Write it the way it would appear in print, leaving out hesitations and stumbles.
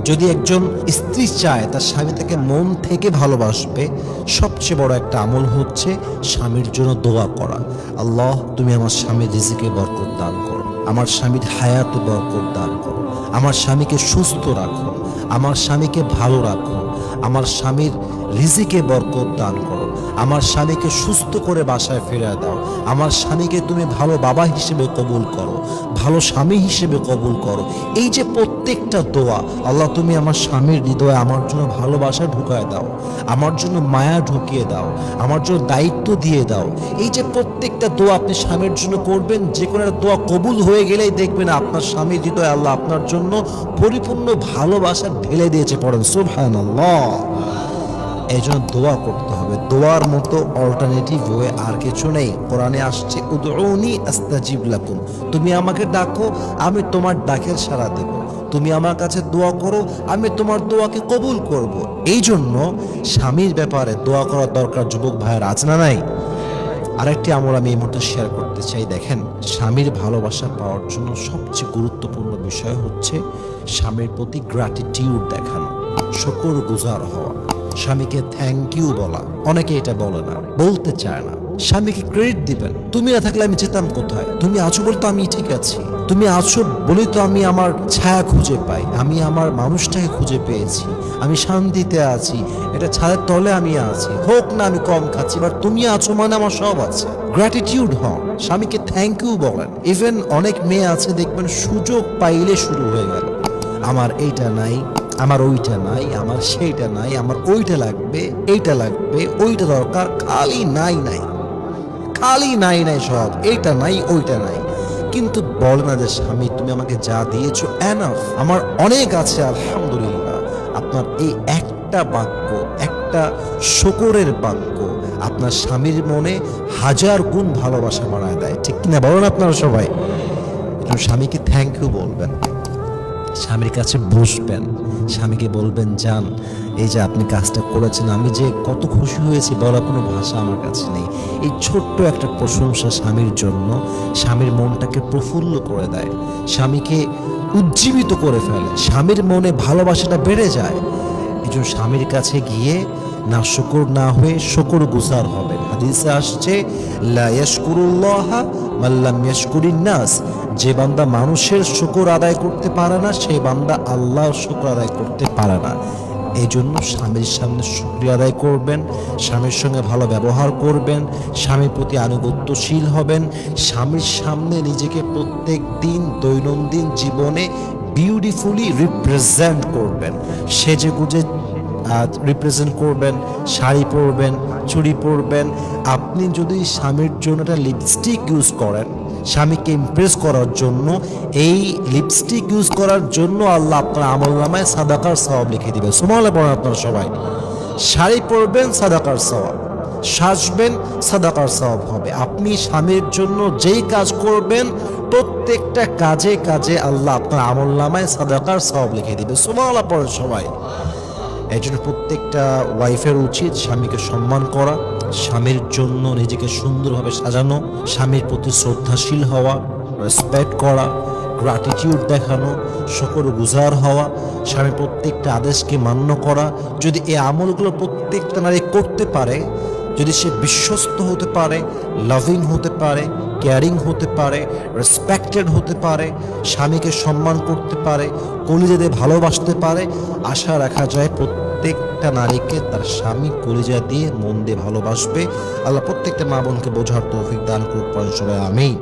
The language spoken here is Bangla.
যদি একজন স্ত্রী চায় তার স্বামী তাকে মন থেকে ভালোবাসবে, সবচেয়ে বড় একটা আমল হচ্ছে স্বামীর জন্য দোয়া করা। আল্লাহ, তুমি আমার স্বামীর রিজিকে বরকত দান করো, আমার স্বামীর হায়াতে বরকত দান করো, আমার স্বামীকে সুস্থ রাখো, আমার স্বামীকে ভালো রাখো, আমার স্বামীর রিজিকে বরকত দান করো, আমার স্বামীকে সুস্থ করে বাসায় ফিরে দাও, আমার স্বামীকে তুমি ভালো বাবা হিসেবে কবুল করো, ভালো স্বামী হিসেবে কবুল করো। এই যে প্রত্যেকটা দোয়া, আল্লাহ তুমি আমার স্বামীর হৃদয়ে আমার জন্য ভালোবাসা ঢুকায় দাও, আমার জন্য মায়া ঢুকিয়ে দাও, আমার জন্য দায়িত্ব দিয়ে দাও। এই যে প্রত্যেকটা দোয়া আপনি স্বামীর জন্য করবেন, যে কোনো একটা দোয়া কবুল হয়ে গেলেই দেখবেন আপনার স্বামীর হৃদয়ে আল্লাহ আপনার জন্য পরিপূর্ণ ভালোবাসা ঢেলে দিয়েছে। পড়েন সুবহানাল্লাহ। এই জন্য দোয়া করতে হবে। দোয়ার মতো অল্টারনেটিভ ওয়ে আর কিছু নেই। কোরআনে আসছে উদউনি আস্তাজিব লাকুম, তুমি আমাকে ডাকো, আমি তোমার ডাকের সাড়া দেব। তুমি আমার কাছে দোয়া করো, আমি তোমার দোয়াকে কবুল করব। এই জন্য স্বামীর ব্যাপারে দোয়া করার দরকার যুবক ভাইয়ের আছে না নাই? আরেকটি আমল আমি এই মুহূর্তে শেয়ার করতে চাই। দেখেন, স্বামীর ভালোবাসা পাওয়ার জন্য সবচেয়ে গুরুত্বপূর্ণ বিষয় হচ্ছে স্বামীর প্রতি গ্র্যাটিটিউড দেখানো, শুকরগুজার হওয়া, স্বামীকে থ্যাংক ইউ বলা। অনেকে এটা বলে না, বলতে চায় না। স্বামীকে ক্রেডিট দিবেন। তুমি না থাকলে আমি যেতাম কোথায়? তুমি আছো বলে তো আমি ঠিক আছি, তুমি আছো বলেই তো আমি আমার ছায়া খুঁজে পাই, আমি আমার মানুষটাকে খুঁজে পেয়েছি, আমি শান্তিতে আছি, এটা ছাদের তলে আমি আছি। হোক না আমি কম খাচ্ছি, বাট তুমি আছো মানে আমার সব আছে। গ্র্যাটিটিউড হন, স্বামীকে থ্যাংক ইউ বলেন। ইভেন অনেক মেয়ে আছে দেখবেন সুযোগ পাইলে শুরু হয়ে গেল, আমার এইটা নাই, আমার ওইটা নাই, আমার সেইটা নাই, আমার ওইটা লাগবে, এইটা লাগবে, ওইটা দরকার, খালি নাই নাই, খালি নাই নাই, সব এইটা নাই ওইটা নাই। কিন্তু বলে না যে স্বামী তুমি আমাকে যা দিয়েছো এনাফ, আমার অনেক আছে আলহামদুলিল্লাহ। আপনার এই একটা বাক্য, একটা শুকরের বাক্য আপনার স্বামীর মনে হাজার গুণ ভালোবাসা বাড়ায় দেয়। ঠিক কিনা বলেন আপনারা সবাই? স্বামীকে থ্যাংক ইউ বলবেন, স্বামীর কাছে বসবেন, স্বামীকে বলবেন জান এই যে আপনি কাজটা করেছেন, আমি যে কত খুশি হয়েছি বলার কোনো ভাষা আমার কাছে নেই। এই ছোট্ট একটা প্রশংসা স্বামীর জন্য স্বামীর মনটাকে প্রফুল্ল করে দেয়, স্বামীকে উজ্জীবিত করে ফেলে, স্বামীর মনে ভালোবাসাটা বেড়ে যায়। এই জন্য স্বামীর কাছে গিয়ে না শুকর না হয়ে শুকরগুজার হবেন। হাদিসে আসছে লা ইয়াশকুরুল্লাহা মান লাম ইয়াশকুরিন নাস, যে বান্দা মানুষের শুকর আদায় করতে পারে না সেই বান্দা আল্লাহর শুকর আদায় করতে পারে না। এই জন্য স্বামীর সামনে শুকরিয়া আদায় করবেন, স্বামীর সঙ্গে ভালো ব্যবহার করবেন, স্বামীর প্রতি আনুগত্যশীল হবেন, স্বামীর সামনে নিজেকে প্রত্যেক দিন দৈনন্দিন জীবনে বিউটিফুলি রিপ্রেজেন্ট করবেন, সেজেগুজে রিপ্রেজেন্ট করবেন, শাড়ি পরবেন, চুড়ি পরবেন। আপনি যদি স্বামীর জন্য একটা লিপস্টিক ইউজ করেন, স্বামীকে ইমপ্রেস করার জন্য, এই লিপস্টিক ইউজ করার জন্য আল্লাহ আপনার আমলনামায় সাদাকার সওয়াব লিখে দিবেন। সুবহানাল্লাহ পড়েন আপনারা সবাই। শাড়ি পরবেন, সাদাকার সওয়াব, সাজবেন, সাদাকার সওয়াব হবে। আপনি স্বামীর জন্য যেই কাজ করবেন প্রত্যেকটা কাজে কাজে আল্লাহ আপনার আমলনামায় সাদাকার সওয়াব লিখে দিবে। সুবহানাল্লাহ পড়েন সবাই। এই জন্য প্রত্যেকটা ওয়াইফের উচিত স্বামীকে সম্মান করা, স্বামীর জন্য নিজেকে সুন্দরভাবে সাজানো, স্বামীর প্রতি শ্রদ্ধাশীল হওয়া, রেসপেক্ট করা, গ্র্যাটিটিউড দেখানো, শুকরগুজার হওয়া, স্বামীর প্রত্যেকটা আদেশকে মান্য করা। যদি এই আমলগুলো প্রত্যেকটা নারী করতে পারে, যদি সে বিশ্বস্ত হতে পারে, লাভিং হতে পারে, কেয়ারিং হতে পারে, রেসপেক্টেড হতে পারে, স্বামীকে সম্মান করতে পারে, কলিজা দিয়ে ভালোবাসতে পারে, আশা রাখা যায় প্রত্যেকটা নারীকে তার স্বামী কলিজা দিয়ে মন দিয়ে ভালোবাসবে। আল্লাহ প্রত্যেকটা মা বোনকে বোঝার তৌফিক দান করুক সবাই, আমিন।